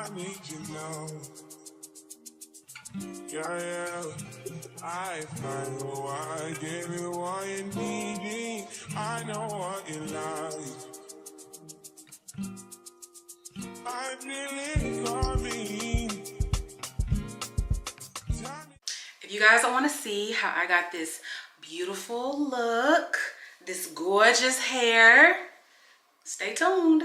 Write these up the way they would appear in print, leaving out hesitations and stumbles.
I need you now. Yeah, I find why I gave you what you needing. I know what you like. I really coming. If you guys don't want to see how I got this beautiful look, this gorgeous hair, stay tuned.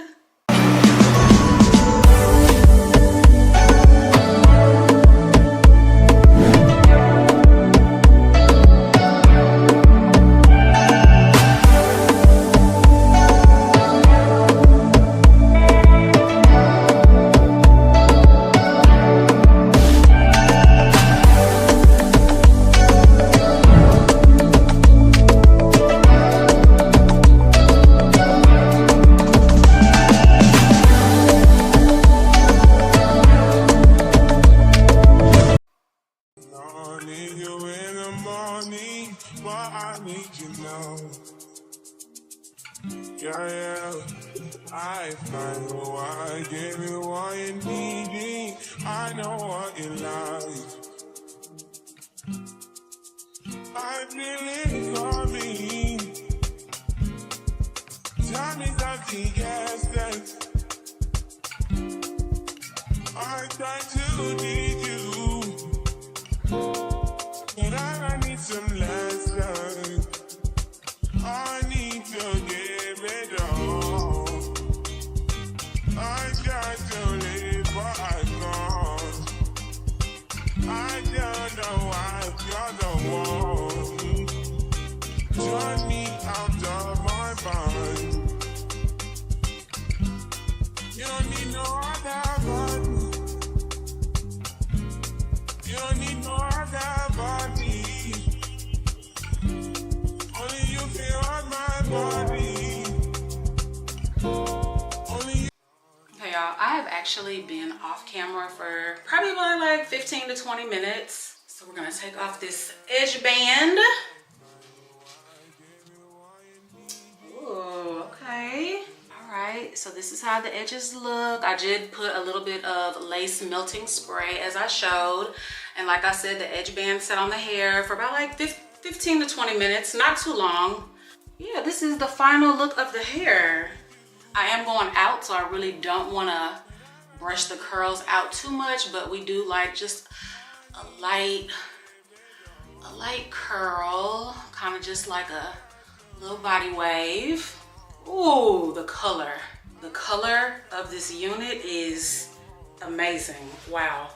Yeah, I find why I gave you what you needing. I know what you like. I really coming. Time is something else. I try to need you, but I need some lessons. I need to give it all. I got to live what I want. I don't know why you're the one. Turn me out of my mind. You don't need no other body. You don't need no other body. Only you feel on my body. Only you. Okay, y'all, I have actually been off camera for probably about like 15 to 20 minutes. So we're gonna take off this edge band. Ooh, okay. All right, so this is how the edges look. I did put a little bit of lace melting spray as I showed. And like I said, the edge band sat on the hair for about like 15 to 20 minutes, not too long. Yeah, this is the final look of the hair. I am going out, so I really don't want to brush the curls out too much, but we do like just a light curl, kind of just like a little body wave. Ooh, the color of this unit is amazing. Wow.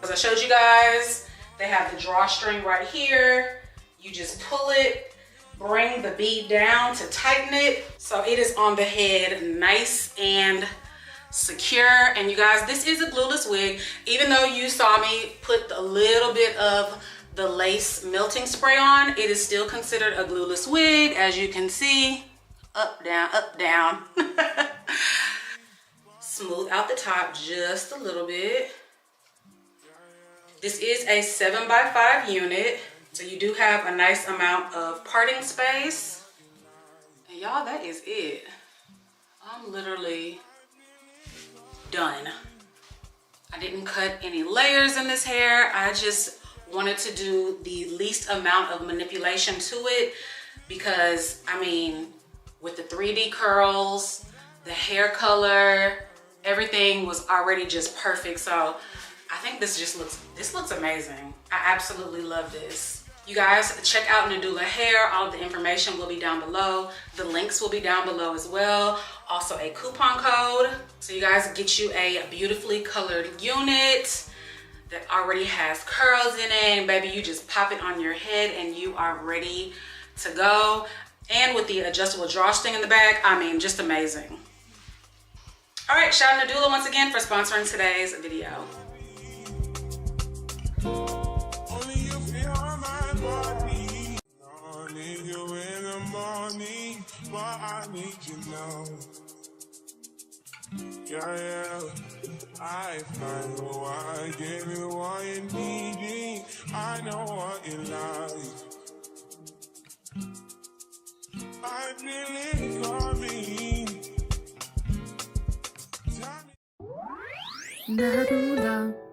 As I showed you guys, they have the drawstring right here. You just pull it, bring the bead down to tighten it. So it is on the head nice and secure. And you guys, this is a glueless wig. Even though you saw me put a little bit of the lace melting spray on, it is still considered a glueless wig. As you can see, up, down. Smooth out the top just a little bit. This is a 7x5 unit. So you do have a nice amount of parting space. And y'all, that is it. I'm literally done. I didn't cut any layers in this hair. I just wanted to do the least amount of manipulation to it because, I mean, with the 3D curls, the hair color, everything was already just perfect. So I think this looks amazing. I absolutely love this. You guys, check out Nadula Hair. All of the information will be down below. The links will be down below as well. Also a coupon code. So you guys get you a beautifully colored unit that already has curls in it. And baby, you just pop it on your head and you are ready to go. And with the adjustable drawstring in the back, I mean, just amazing. All right, shout out Nadula once again for sponsoring today's video. Only you feel on my body. I need you in the morning, but I need you now. Yeah, I find why I gave you what you needing. I know what you like. I really coming. Nadula.